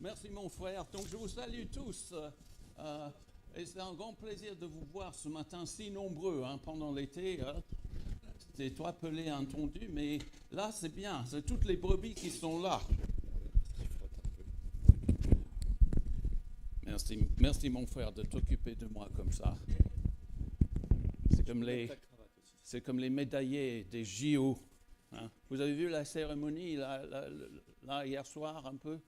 Merci mon frère. Donc je vous salue tous. Et c'est un grand plaisir de vous voir ce matin si nombreux pendant l'été. C'était trop appelé, entendu, mais là c'est bien. C'est toutes les brebis qui sont là. Merci mon frère de t'occuper de moi comme ça. C'est comme les médaillés des JO. Vous avez vu la cérémonie là hier soir un peu?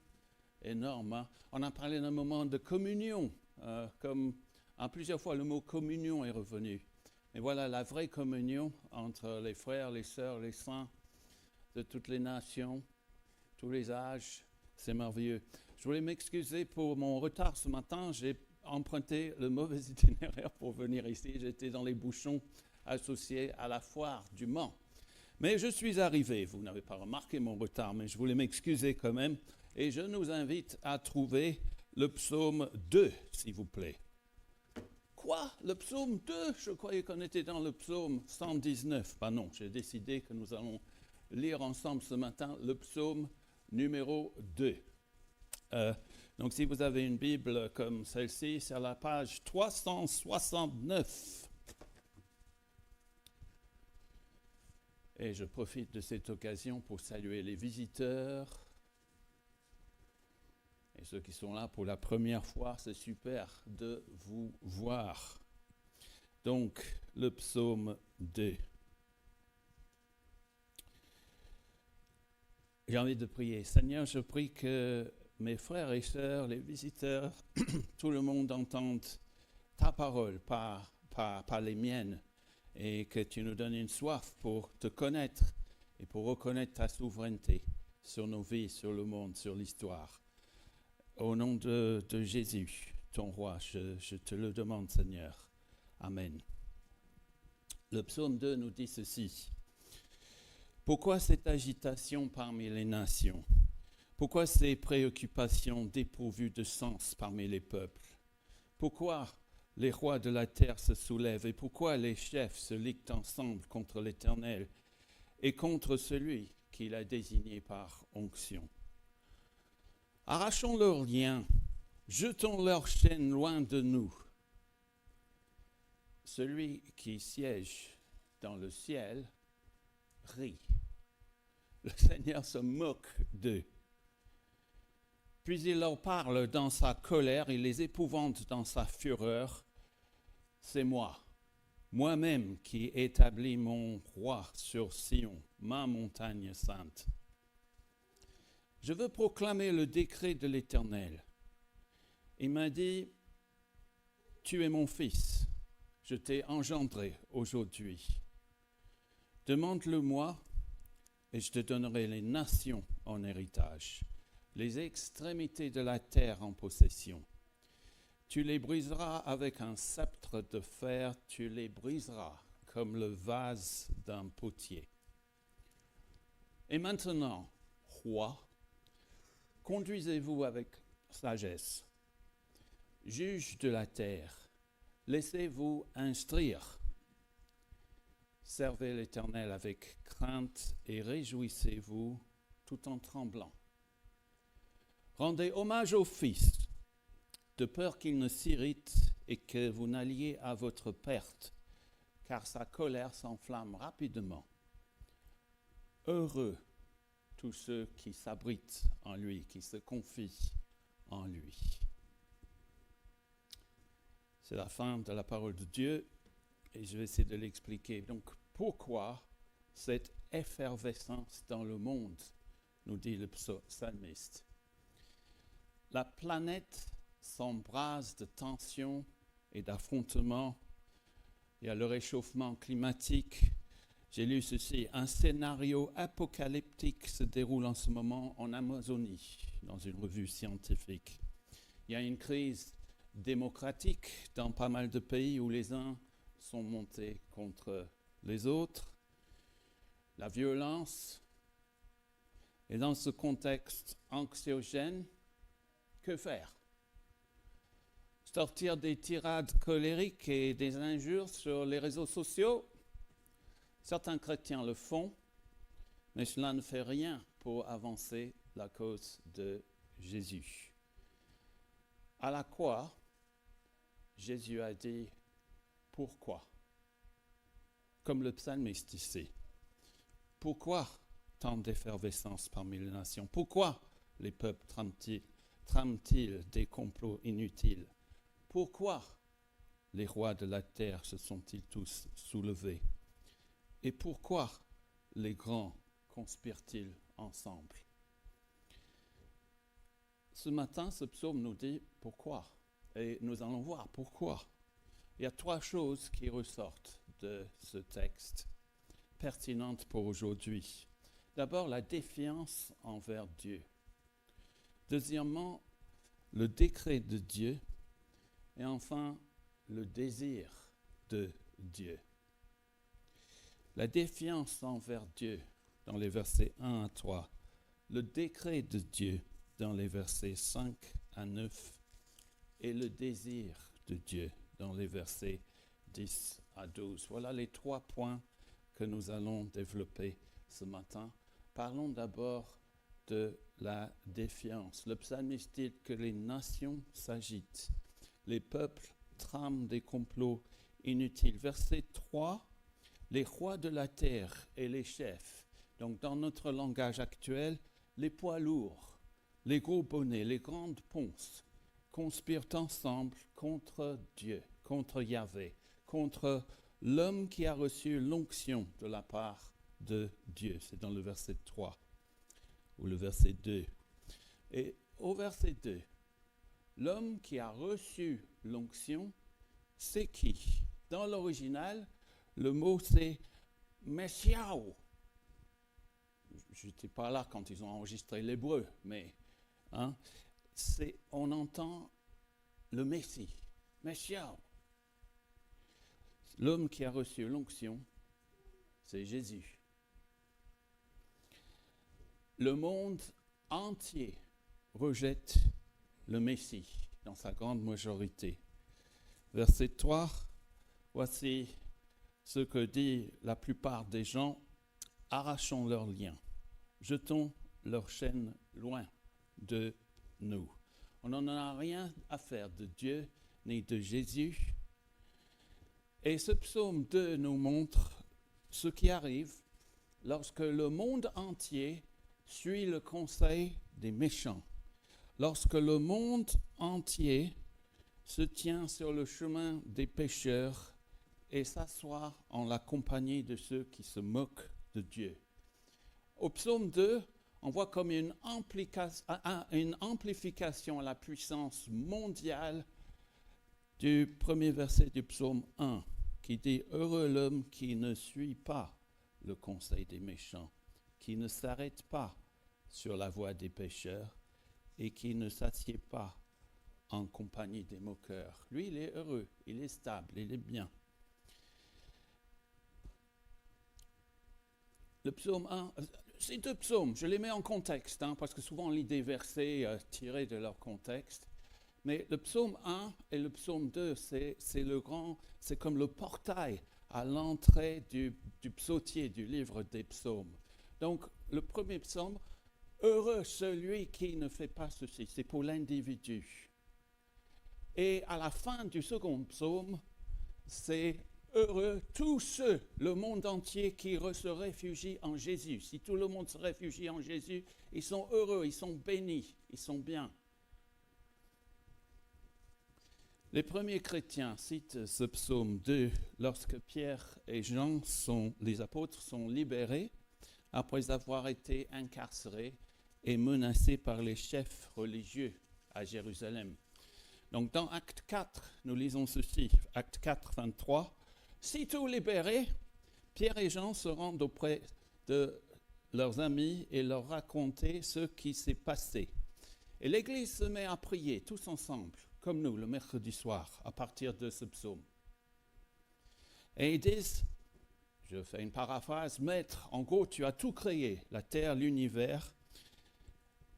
Énorme. On a parlé d'un moment de communion, comme plusieurs fois le mot communion est revenu. Et voilà la vraie communion entre les frères, les sœurs, les saints de toutes les nations, tous les âges. C'est merveilleux. Je voulais m'excuser pour mon retard ce matin. J'ai emprunté le mauvais itinéraire pour venir ici. J'étais dans les bouchons associés à la foire du Mans. Mais je suis arrivé. Vous n'avez pas remarqué mon retard, mais je voulais m'excuser quand même. Et je nous invite à trouver le psaume 2, s'il vous plaît. Quoi? Le psaume 2? Je croyais qu'on était dans le psaume 119. Ben non, j'ai décidé que nous allons lire ensemble ce matin le psaume numéro 2. Donc si vous avez une Bible comme celle-ci, c'est à la page 369. Et je profite de cette occasion pour saluer les visiteurs. Et ceux qui sont là pour la première fois, c'est super de vous voir. Donc, le psaume 2. J'ai envie de prier. Seigneur, je prie que mes frères et sœurs, les visiteurs, tout le monde entende ta parole, pas les miennes, et que tu nous donnes une soif pour te connaître et pour reconnaître ta souveraineté sur nos vies, sur le monde, sur l'histoire. Au nom de Jésus, ton roi, je te le demande, Seigneur. Amen. Le psaume 2 nous dit ceci. Pourquoi cette agitation parmi les nations? Pourquoi ces préoccupations dépourvues de sens parmi les peuples? Pourquoi les rois de la terre se soulèvent et pourquoi les chefs se liguent ensemble contre l'Éternel et contre celui qu'il a désigné par onction? Arrachons leurs liens, jetons leurs chaînes loin de nous. Celui qui siège dans le ciel rit. Le Seigneur se moque d'eux. Puis il leur parle dans sa colère, il les épouvante dans sa fureur. C'est moi-même qui établis mon roi sur Sion, ma montagne sainte. Je veux proclamer le décret de l'Éternel. Il m'a dit, tu es mon fils, je t'ai engendré aujourd'hui. Demande-le-moi et je te donnerai les nations en héritage, les extrémités de la terre en possession. Tu les briseras avec un sceptre de fer, tu les briseras comme le vase d'un potier. Et maintenant, roi, conduisez-vous avec sagesse. Juge de la terre, laissez-vous instruire. Servez l'Éternel avec crainte et réjouissez-vous tout en tremblant. Rendez hommage au Fils, de peur qu'il ne s'irrite et que vous n'alliez à votre perte, car sa colère s'enflamme rapidement. Heureux tous ceux qui s'abritent en lui, qui se confient en lui. C'est la fin de la parole de Dieu et je vais essayer de l'expliquer. Donc, pourquoi cette effervescence dans le monde, nous dit le psalmiste. La planète s'embrase de tensions et d'affrontements. Il y a le réchauffement climatique. J'ai lu ceci, un scénario apocalyptique se déroule en ce moment en Amazonie, dans une revue scientifique. Il y a une crise démocratique dans pas mal de pays où les uns sont montés contre les autres. La violence. Et dans ce contexte anxiogène, que faire? Sortir des tirades colériques et des injures sur les réseaux sociaux? Certains chrétiens le font, mais cela ne fait rien pour avancer la cause de Jésus. À la croix, Jésus a dit « Pourquoi ?» Comme le psalmiste ici. Pourquoi tant d'effervescence parmi les nations? Pourquoi les peuples trament-ils des complots inutiles? Pourquoi les rois de la terre se sont-ils tous soulevés? Et pourquoi les grands conspirent-ils ensemble? Ce matin, ce psaume nous dit pourquoi. Et nous allons voir pourquoi. Il y a 3 choses qui ressortent de ce texte, pertinentes pour aujourd'hui. D'abord, la défiance envers Dieu. Deuxièmement, le décret de Dieu. Et enfin, le désir de Dieu. La défiance envers Dieu dans les versets 1 à 3. Le décret de Dieu dans les versets 5 à 9. Et le désir de Dieu dans les versets 10 à 12. Voilà les 3 points que nous allons développer ce matin. Parlons d'abord de la défiance. Le psalmiste dit que les nations s'agitent, les peuples trament des complots inutiles. Verset 3, les rois de la terre et les chefs, donc dans notre langage actuel, les poids lourds, les gros bonnets, les grandes ponces, conspirent ensemble contre Dieu, contre Yahvé, contre l'homme qui a reçu l'onction de la part de Dieu. C'est dans le verset 3 ou le verset 2. Et au verset 2, l'homme qui a reçu l'onction, c'est qui? Dans l'original, le mot c'est Messiaou. Je n'étais pas là quand ils ont enregistré l'hébreu, mais on entend le Messie, Messiaou. L'homme qui a reçu l'onction, c'est Jésus. Le monde entier rejette le Messie dans sa grande majorité. Verset 3, voici ce que dit la plupart des gens: arrachons leurs liens, jetons leurs chaînes loin de nous. On n'en a rien à faire de Dieu ni de Jésus. Et ce psaume 2 nous montre ce qui arrive lorsque le monde entier suit le conseil des méchants. Lorsque le monde entier se tient sur le chemin des pécheurs et s'assoit en la compagnie de ceux qui se moquent de Dieu. Au psaume 2, on voit comme une amplification à la puissance mondiale du premier verset du psaume 1, qui dit « Heureux l'homme qui ne suit pas le conseil des méchants, qui ne s'arrête pas sur la voie des pécheurs et qui ne s'assied pas en compagnie des moqueurs. » Lui, il est heureux, il est stable, il est bien. Le psaume 1, ces 2 psaumes, je les mets en contexte, parce que souvent on lit des versets tirés de leur contexte. Mais le psaume 1 et le psaume 2, c'est comme le portail à l'entrée du psautier, du livre des psaumes. Donc, le premier psaume, heureux celui qui ne fait pas ceci, c'est pour l'individu. Et à la fin du second psaume, c'est heureux tous ceux, le monde entier, qui se réfugient en Jésus. Si tout le monde se réfugie en Jésus, ils sont heureux, ils sont bénis, ils sont bien. Les premiers chrétiens citent ce psaume 2 lorsque Pierre et Jean, les apôtres, sont libérés après avoir été incarcérés et menacés par les chefs religieux à Jérusalem. Donc dans Acte 4, nous lisons ceci, Acte 4, 23. Sitôt libérés, Pierre et Jean se rendent auprès de leurs amis et leur racontent ce qui s'est passé. Et l'Église se met à prier tous ensemble, comme nous, le mercredi soir, à partir de ce psaume. Et ils disent, je fais une paraphrase, Maître, en gros, tu as tout créé, la terre, l'univers.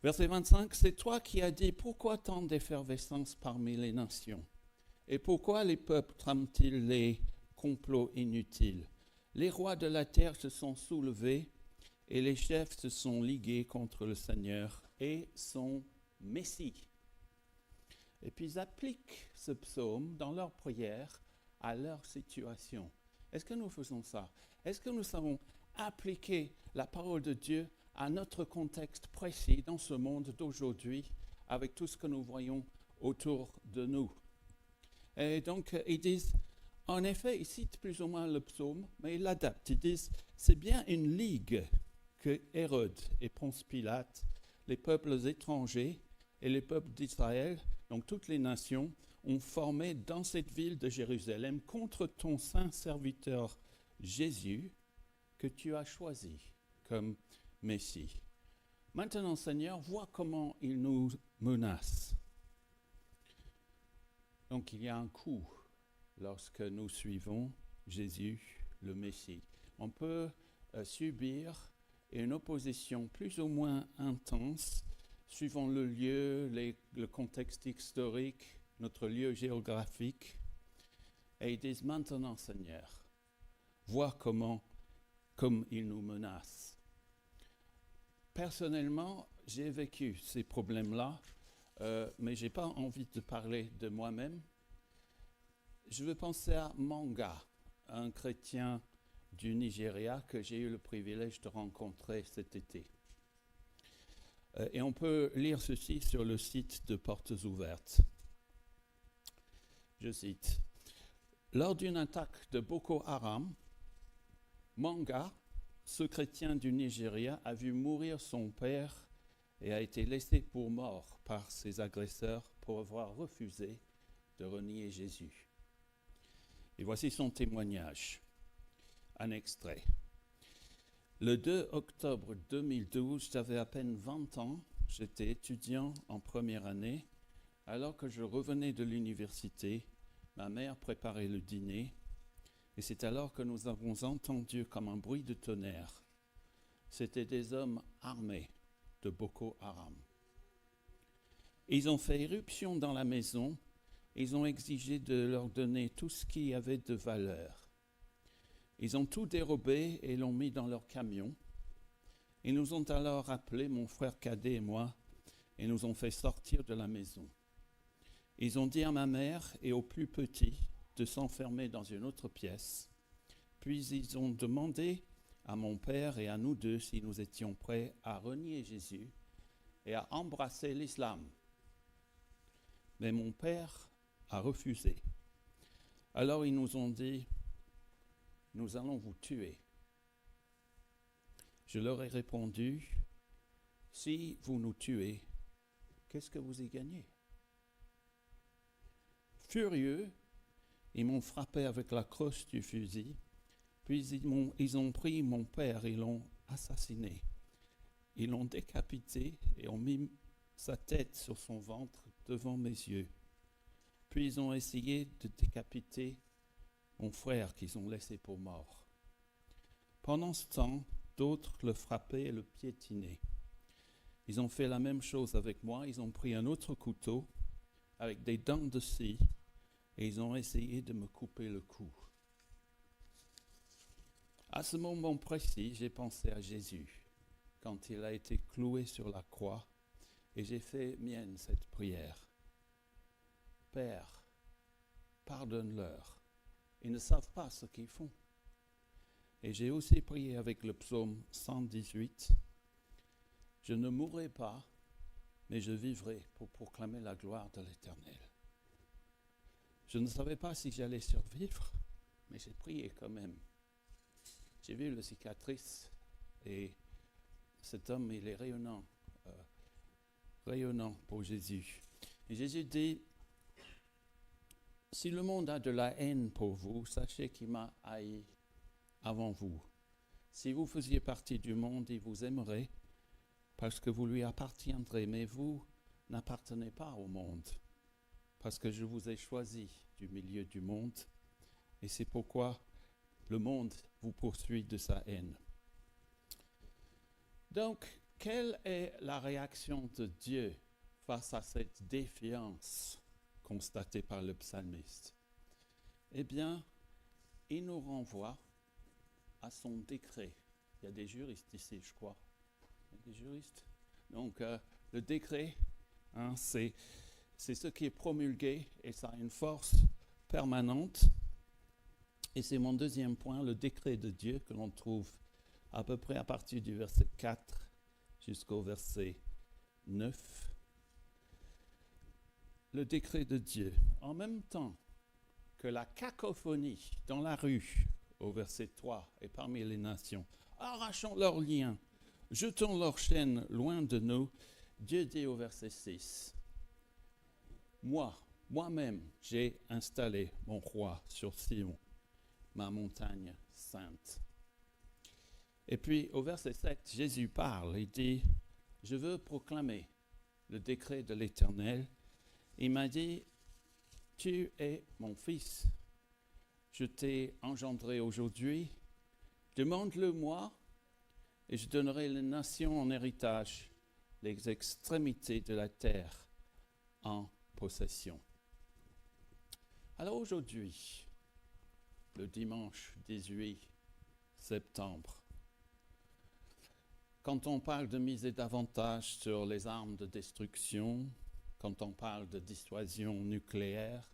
Verset 25, c'est toi qui as dit, pourquoi tant d'effervescence parmi les nations? Et pourquoi les peuples trament-ils les complots inutiles? Les rois de la terre se sont soulevés et les chefs se sont ligués contre le Seigneur et son Messie. et puis ils appliquent ce psaume dans leur prière à leur situation. Est-ce que nous faisons ça? Est-ce que nous savons appliquer la parole de Dieu à notre contexte précis dans ce monde d'aujourd'hui, avec tout ce que nous voyons autour de nous? Et donc, ils disent, en effet, ils citent plus ou moins le psaume, mais ils l'adaptent. Ils disent, c'est bien une ligue que Hérode et Ponce Pilate, les peuples étrangers et les peuples d'Israël, donc toutes les nations, ont formé dans cette ville de Jérusalem contre ton saint serviteur Jésus, que tu as choisi comme Messie. Maintenant, Seigneur, vois comment il nous menace. Donc, il y a un coup lorsque nous suivons Jésus, le Messie. On peut subir une opposition plus ou moins intense, suivant le lieu, le contexte historique, notre lieu géographique. Et ils disent maintenant, Seigneur, vois comme il nous menace. Personnellement, j'ai vécu ces problèmes-là, mais je n'ai pas envie de parler de moi-même. Je veux penser à Manga, un chrétien du Nigeria que j'ai eu le privilège de rencontrer cet été. Et on peut lire ceci sur le site de Portes Ouvertes. Je cite, « Lors d'une attaque de Boko Haram, Manga, ce chrétien du Nigeria, a vu mourir son père et a été laissé pour mort par ses agresseurs pour avoir refusé de renier Jésus. Et voici son témoignage, un extrait. Le 2 octobre 2012, j'avais à peine 20 ans, j'étais étudiant en première année. Alors que je revenais de l'université, ma mère préparait le dîner. Et c'est alors que nous avons entendu comme un bruit de tonnerre. C'était des hommes armés de Boko Haram. Ils ont fait éruption dans la maison. Ils ont exigé de leur donner tout ce qui avait de valeur. Ils ont tout dérobé et l'ont mis dans leur camion. Ils nous ont alors appelés, mon frère cadet et moi, et nous ont fait sortir de la maison. Ils ont dit à ma mère et aux plus petits de s'enfermer dans une autre pièce. Puis ils ont demandé à mon père et à nous deux si nous étions prêts à renier Jésus et à embrasser l'islam. Mais mon père a refusé. Alors ils nous ont dit, nous allons vous tuer. Je leur ai répondu, si vous nous tuez, qu'est-ce que vous y gagnez? Furieux, ils m'ont frappé avec la crosse du fusil, puis ils ont pris mon père et l'ont assassiné. Ils l'ont décapité et ont mis sa tête sur son ventre devant mes yeux. Puis ils ont essayé de décapiter mon frère qu'ils ont laissé pour mort. Pendant ce temps, d'autres le frappaient et le piétinaient. Ils ont fait la même chose avec moi. Ils ont pris un autre couteau avec des dents de scie et ils ont essayé de me couper le cou. À ce moment précis, j'ai pensé à Jésus quand il a été cloué sur la croix et j'ai fait mienne cette prière. Père, pardonne-leur. Ils ne savent pas ce qu'ils font. Et j'ai aussi prié avec le psaume 118. Je ne mourrai pas, mais je vivrai pour proclamer la gloire de l'Éternel. Je ne savais pas si j'allais survivre, mais j'ai prié quand même. J'ai vu la cicatrice et cet homme, il est rayonnant pour Jésus. Et Jésus dit, si le monde a de la haine pour vous, sachez qu'il m'a haï avant vous. Si vous faisiez partie du monde, il vous aimerait parce que vous lui appartiendrez, mais vous n'appartenez pas au monde parce que je vous ai choisi du milieu du monde et c'est pourquoi le monde vous poursuit de sa haine. Donc, quelle est la réaction de Dieu face à cette défiance constatée par le psalmiste? Eh bien, il nous renvoie à son décret. Il y a des juristes ici, je crois. Il y a des juristes. Donc, le décret, c'est c'est ce qui est promulgué et ça a une force permanente. Et c'est mon deuxième point, le décret de Dieu que l'on trouve à peu près à partir du verset 4 jusqu'au verset 9. Le décret de Dieu. En même temps que la cacophonie dans la rue, au verset 3, et parmi les nations, arrachons leurs liens, jetons leurs chaînes loin de nous, Dieu dit au verset 6, moi-même, j'ai installé mon roi sur Sion, ma montagne sainte. Et puis au verset 7, Jésus parle, il dit, je veux proclamer le décret de l'Éternel. Il m'a dit, tu es mon fils, je t'ai engendré aujourd'hui, demande-le-moi et je donnerai les nations en héritage, les extrémités de la terre en possession. Alors aujourd'hui, le dimanche 18 septembre, quand on parle de miser davantage sur les armes de destruction, quand on parle de dissuasion nucléaire,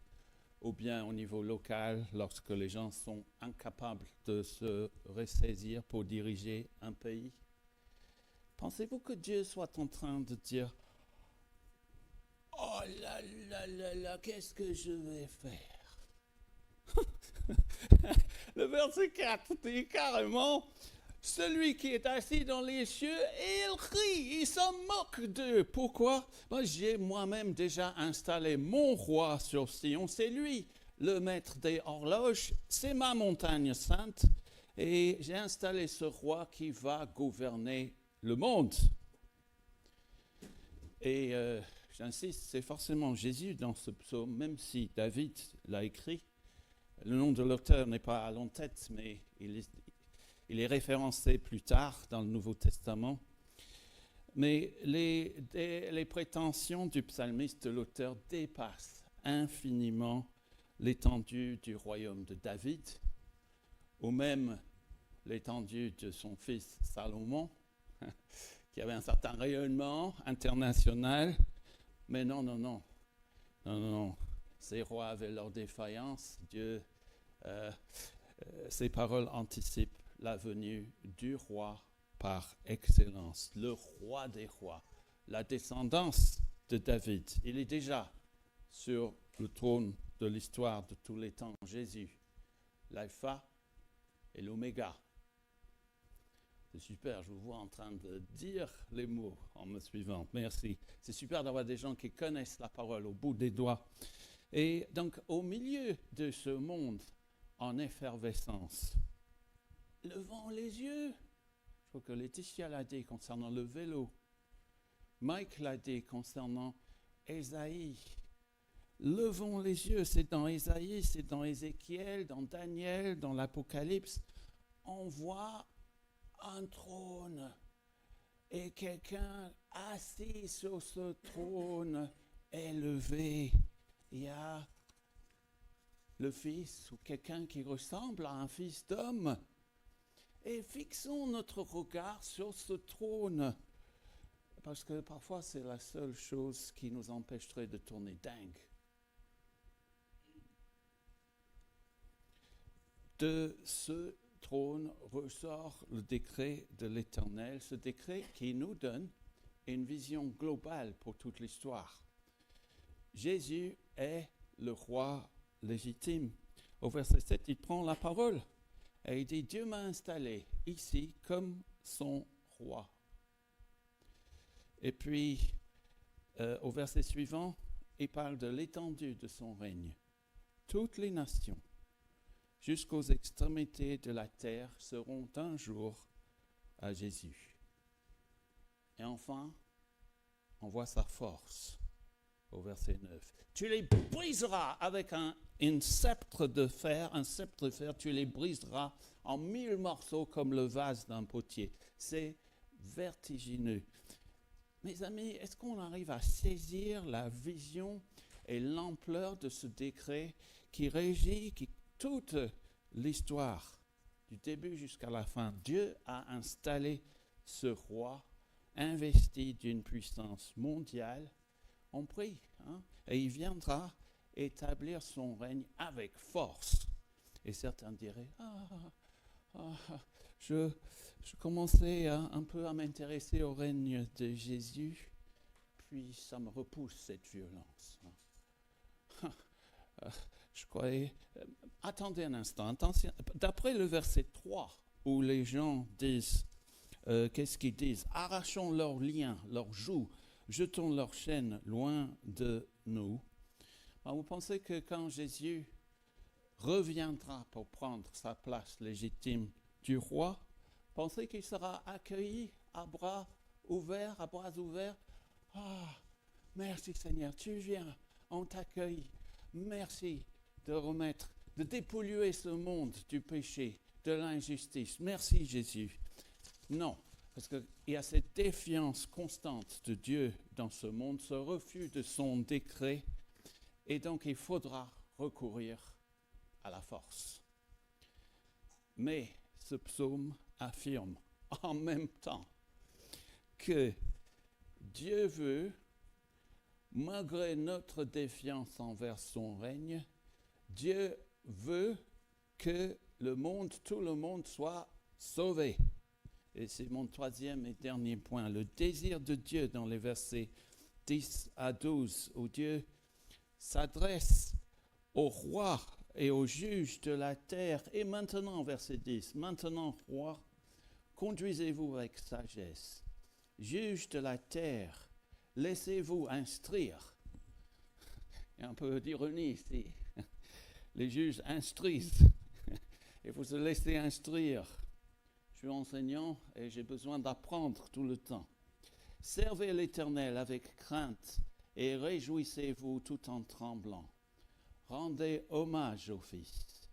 ou bien au niveau local, lorsque les gens sont incapables de se ressaisir pour diriger un pays, pensez-vous que Dieu soit en train de dire « Oh là là là là, qu'est-ce que je vais faire ?» Le verset 4 dit carrément « Celui qui est assis dans les cieux, et il rit, il se moque d'eux. » Pourquoi ? J'ai moi-même déjà installé mon roi sur Sion, c'est lui le maître des horloges, c'est ma montagne sainte, et j'ai installé ce roi qui va gouverner le monde. Et j'insiste, c'est forcément Jésus dans ce psaume, même si David l'a écrit. Le nom de l'auteur n'est pas à l'en-tête, mais il est référencé plus tard dans le Nouveau Testament. Mais les prétentions du psalmiste, de l'auteur, dépassent infiniment l'étendue du royaume de David, ou même l'étendue de son fils Salomon, qui avait un certain rayonnement international. Mais non. Ces rois avaient leur défaillance. Dieu, ces paroles anticipent la venue du roi par excellence, le roi des rois, la descendance de David. Il est déjà sur le trône de l'histoire de tous les temps, Jésus, l'alpha et l'oméga. C'est super, je vous vois en train de dire les mots en me suivant. Merci. C'est super d'avoir des gens qui connaissent la parole au bout des doigts. Et donc, au milieu de ce monde en effervescence, levons les yeux. Je crois que Laetitia l'a dit concernant le vélo. Mike l'a dit concernant Ésaïe. Levons les yeux, c'est dans Ésaïe, c'est dans Ézéchiel, dans Daniel, dans l'Apocalypse. On voit un trône et quelqu'un assis sur ce trône élevé. Il y a le fils ou quelqu'un qui ressemble à un fils d'homme. Et fixons notre regard sur ce trône, parce que parfois c'est la seule chose qui nous empêcherait de tourner dingue. De ce trône ressort le décret de l'Éternel, ce décret qui nous donne une vision globale pour toute l'histoire. Jésus est le roi légitime. Au verset 7, il prend la parole et il dit « Dieu m'a installé ici comme son roi ». Et puis, au verset suivant, il parle de l'étendue de son règne. Toutes les nations, jusqu'aux extrémités de la terre, seront un jour à Jésus. Et enfin, on voit sa force au verset 9. Tu les briseras avec un sceptre de fer, tu les briseras en 1000 morceaux comme le vase d'un potier. C'est vertigineux. Mes amis, est-ce qu'on arrive à saisir la vision et l'ampleur de ce décret qui régit toute l'histoire, du début jusqu'à la fin? Dieu a installé ce roi investi d'une puissance mondiale. on prie, hein, et il viendra établir son règne avec force. Et certains diraient, je commençais un peu à m'intéresser au règne de Jésus, puis ça me repousse cette violence. Je croyais... attendez un instant, attention. D'après le verset 3, où les gens disent, qu'est-ce qu'ils disent? Arrachons leurs liens, leurs jougs, jetons leurs chaînes loin de nous. Alors, vous pensez que quand Jésus reviendra pour prendre sa place légitime du roi, pensez qu'il sera accueilli à bras ouverts, merci Seigneur, tu viens, on t'accueille. Merci de dépolluer ce monde du péché, de l'injustice. Merci Jésus. Non, parce qu'il y a cette défiance constante de Dieu dans ce monde, ce refus de son décret, et donc il faudra recourir à la force. Mais ce psaume affirme en même temps que Dieu veut, malgré notre défiance envers son règne, Dieu veut que tout le monde soit sauvé. Et c'est mon troisième et dernier point, le désir de Dieu dans les versets 10 à 12, où Dieu s'adresse au roi et aux juges de la terre. Et maintenant, verset 10, maintenant, roi, conduisez-vous avec sagesse. Juges de la terre, laissez-vous instruire. Il y a un peu d'ironie ici. Les juges instruisent. Il faut se laisser instruire. Je suis enseignant et j'ai besoin d'apprendre tout le temps. Servez l'Éternel avec crainte et réjouissez-vous tout en tremblant. Rendez hommage au Fils,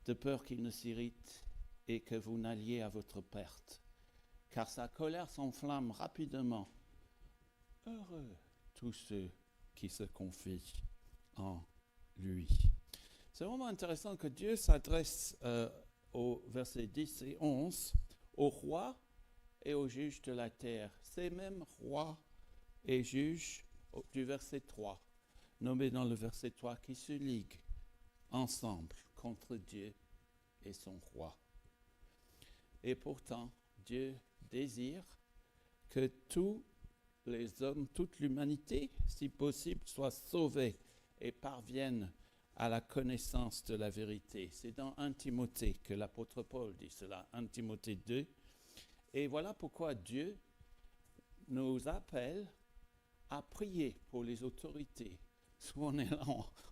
de peur qu'il ne s'irrite et que vous n'alliez à votre perte, car sa colère s'enflamme rapidement. Heureux tous ceux qui se confient en lui. C'est vraiment intéressant que Dieu s'adresse au versets 10 et 11 aux rois et aux juges de la terre. Ces mêmes rois et juges du verset 3, nommés dans le verset 3, qui se liguent ensemble contre Dieu et son roi. Et pourtant, Dieu désire que tous les hommes, toute l'humanité, si possible, soient sauvés et parviennent à la connaissance de la vérité. C'est dans 1 Timothée que l'apôtre Paul dit cela, 1 Timothée 2. Et voilà pourquoi Dieu nous appelle à prier pour les autorités. Souvent on est là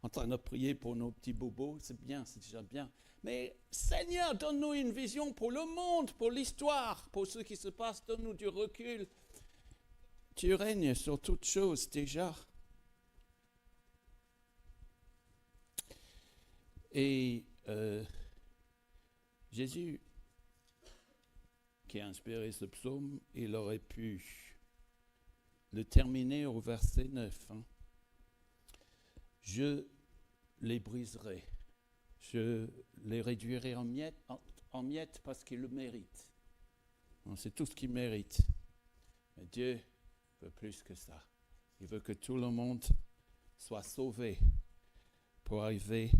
en train de prier pour nos petits bobos, c'est bien, c'est déjà bien. Mais Seigneur, donne-nous une vision pour le monde, pour l'histoire, pour ce qui se passe, donne-nous du recul. Tu règnes sur toutes choses déjà. Et Jésus, qui a inspiré ce psaume, il aurait pu le terminer au verset 9. Je les briserai, je les réduirai en miettes parce qu'ils le méritent. C'est tout ce qu'ils méritent. Mais Dieu veut plus que ça. Il veut que tout le monde soit sauvé pour arriver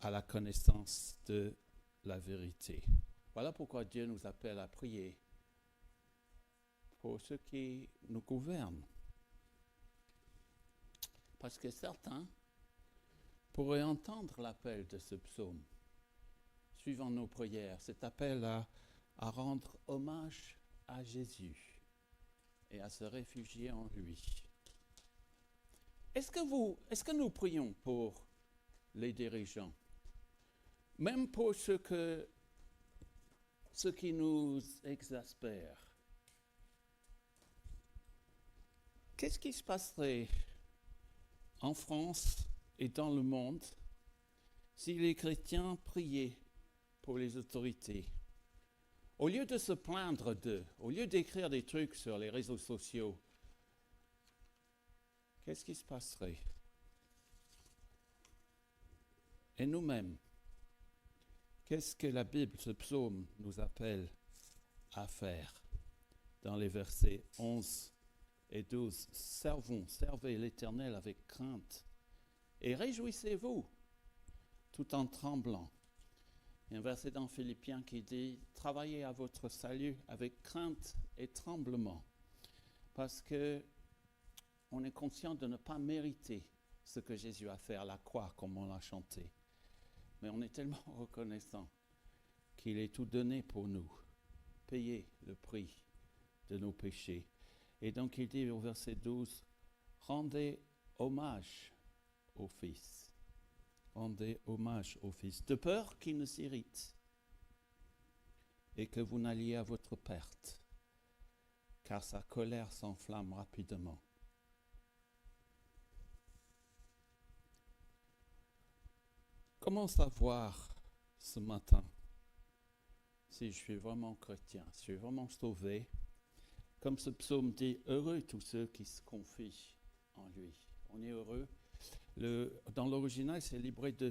à la connaissance de la vérité. Voilà pourquoi Dieu nous appelle à prier pour ceux qui nous gouvernent. Parce que certains pourraient entendre l'appel de ce psaume, suivant nos prières, cet appel à rendre hommage à Jésus et à se réfugier en lui. Est-ce que nous prions pour les dirigeants, même pour ceux qui nous exaspèrent? Qu'est-ce qui se passerait en France et dans le monde si les chrétiens priaient pour les autorités? Au lieu de se plaindre d'eux, au lieu d'écrire des trucs sur les réseaux sociaux, qu'est-ce qui se passerait? Et nous-mêmes, qu'est-ce que la Bible, ce psaume, nous appelle à faire dans les versets 11 et 12. Servez l'Éternel avec crainte et réjouissez-vous tout en tremblant. Il y a un verset dans Philippiens qui dit « Travaillez à votre salut avec crainte et tremblement » parce qu'on est conscient de ne pas mériter ce que Jésus a fait à la croix, comme on l'a chanté. Mais on est tellement reconnaissant qu'il ait tout donné pour nous, payé le prix de nos péchés. Et donc il dit au verset 12, « Rendez hommage au Fils. » Rendez hommage au Fils, de peur qu'il ne s'irrite et que vous n'alliez à votre perte, car sa colère s'enflamme rapidement. Comment savoir ce matin si je suis vraiment chrétien, si je suis vraiment sauvé? Comme ce psaume dit, heureux tous ceux qui se confient en lui. On est heureux. Dans l'original, c'est l'idée de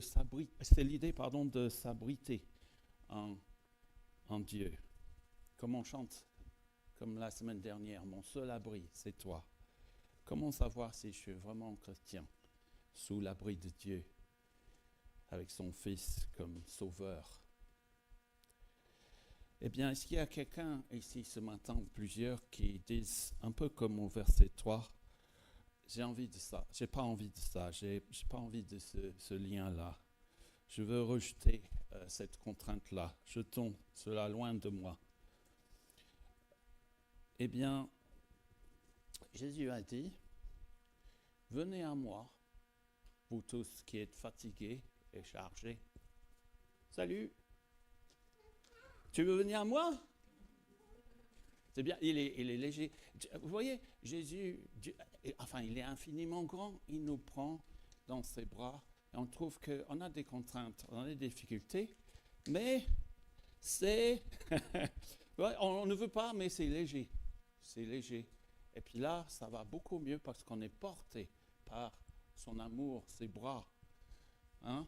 s'abriter en Dieu. Comme on chante, comme la semaine dernière, mon seul abri, c'est toi. Comment savoir si je suis vraiment chrétien, sous l'abri de Dieu, avec son Fils comme sauveur? Eh bien, est-ce qu'il y a quelqu'un ici ce matin, ou plusieurs, qui disent, un peu comme au verset 3, j'ai envie de ça, j'ai pas envie de ça, j'ai pas envie de ce lien-là. Je veux rejeter cette contrainte-là. Jetons cela loin de moi. Eh bien, Jésus a dit, venez à moi, vous tous qui êtes fatigués et chargés. Salut! Tu veux venir à moi? C'est bien, il est léger. Vous voyez, Jésus, il est infiniment grand, il nous prend dans ses bras. Et on trouve qu'on a des contraintes, on a des difficultés, mais c'est... on ne veut pas, mais c'est léger. C'est léger. Et puis là, ça va beaucoup mieux parce qu'on est porté par son amour, ses bras. Hein?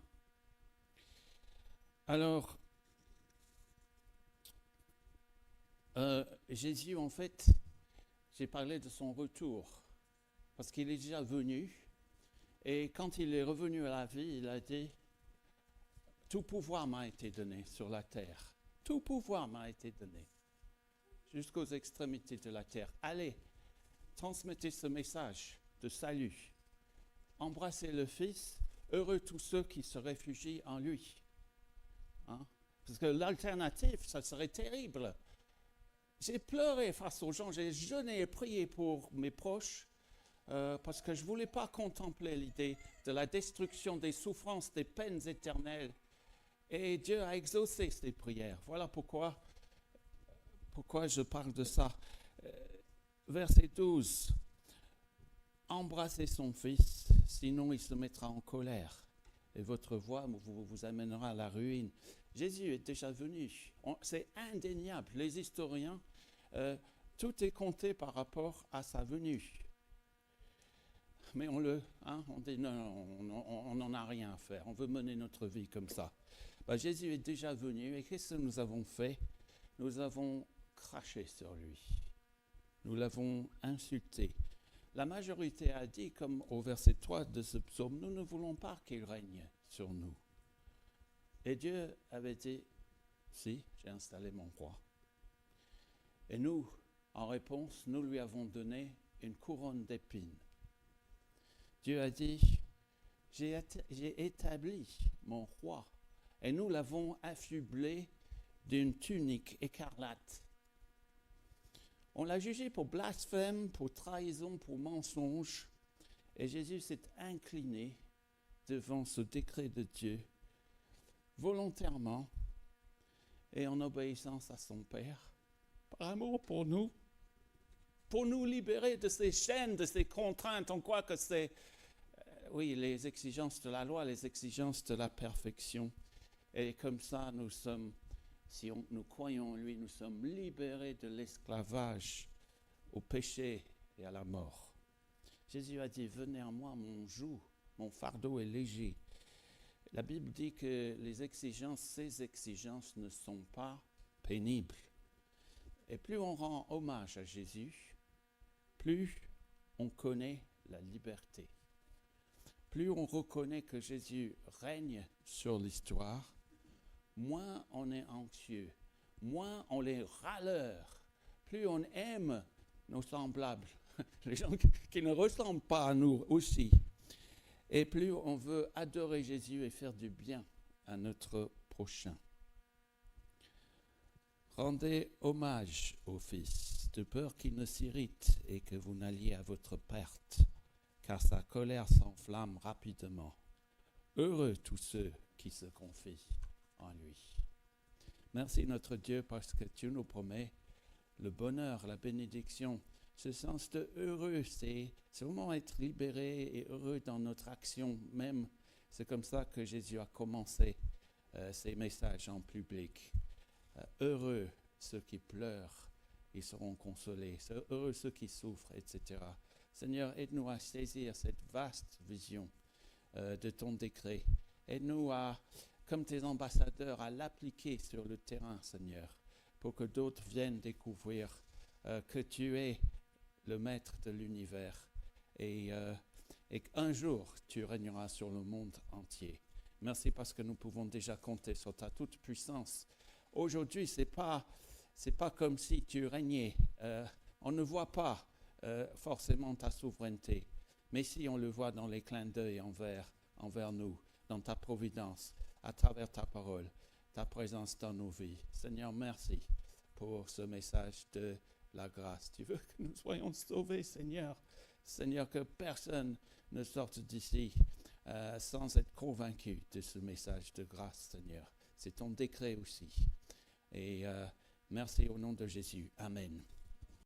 Alors, Jésus, en fait, j'ai parlé de son retour, parce qu'il est déjà venu, et quand il est revenu à la vie, il a dit, tout pouvoir m'a été donné sur la terre, tout pouvoir m'a été donné, jusqu'aux extrémités de la terre. Allez, transmettez ce message de salut, embrassez le Fils, heureux tous ceux qui se réfugient en lui. Hein? Parce que l'alternative, ça serait terrible. J'ai pleuré face aux gens, j'ai jeûné et prié pour mes proches parce que je ne voulais pas contempler l'idée de la destruction, des souffrances, des peines éternelles. Et Dieu a exaucé ces prières. Voilà pourquoi je parle de ça. Verset 12. Embrassez son Fils, sinon il se mettra en colère et votre voix vous amènera à la ruine. Jésus est déjà venu. C'est indéniable. Les historiens, tout est compté par rapport à sa venue. Mais on dit non, on n'en a rien à faire. On veut mener notre vie comme ça. Jésus est déjà venu et qu'est-ce que nous avons fait? Nous avons craché sur lui. Nous l'avons insulté. La majorité a dit, comme au verset 3 de ce psaume, nous ne voulons pas qu'il règne sur nous. Et Dieu avait dit, si, j'ai installé mon roi. Et nous, en réponse, nous lui avons donné une couronne d'épines. Dieu a dit, j'ai établi mon roi. Et nous l'avons affublé d'une tunique écarlate. On l'a jugé pour blasphème, pour trahison, pour mensonge. Et Jésus s'est incliné devant ce décret de Dieu, volontairement et en obéissance à son Père, par amour pour nous libérer de ces chaînes, de ces contraintes. On croit que c'est, les exigences de la loi, les exigences de la perfection. Et comme ça, nous sommes, si nous croyons en lui, nous sommes libérés de l'esclavage au péché et à la mort. Jésus a dit, venez à moi, mon joug, mon fardeau est léger. La Bible dit que ces exigences ne sont pas pénibles. Et plus on rend hommage à Jésus, plus on connaît la liberté. Plus on reconnaît que Jésus règne sur l'histoire, moins on est anxieux, moins on est râleur, plus on aime nos semblables, les gens qui ne ressemblent pas à nous aussi, et plus on veut adorer Jésus et faire du bien à notre prochain. Rendez hommage au Fils, de peur qu'il ne s'irrite et que vous n'alliez à votre perte, car sa colère s'enflamme rapidement. Heureux tous ceux qui se confient en lui. Merci notre Dieu parce que tu nous promets le bonheur, la bénédiction, ce sens de heureux, c'est vraiment être libéré et heureux dans notre action même. C'est comme ça que Jésus a commencé ses messages en public. Heureux ceux qui pleurent, ils seront consolés. Heureux ceux qui souffrent, etc. Seigneur, aide-nous à saisir cette vaste vision de ton décret. Aide-nous à, comme tes ambassadeurs, à l'appliquer sur le terrain, Seigneur, pour que d'autres viennent découvrir que tu es le maître de l'univers et qu'un jour tu régneras sur le monde entier. Merci parce que nous pouvons déjà compter sur ta toute puissance. Aujourd'hui, c'est pas comme si tu régnais. On ne voit pas forcément ta souveraineté, mais si on le voit dans les clins d'œil envers nous, dans ta providence, à travers ta parole, ta présence dans nos vies. Seigneur, merci pour ce message de la grâce. Tu veux que nous soyons sauvés, Seigneur. Seigneur, que personne ne sorte d'ici sans être convaincu de ce message de grâce, Seigneur. C'est ton décret aussi. Et merci au nom de Jésus. Amen.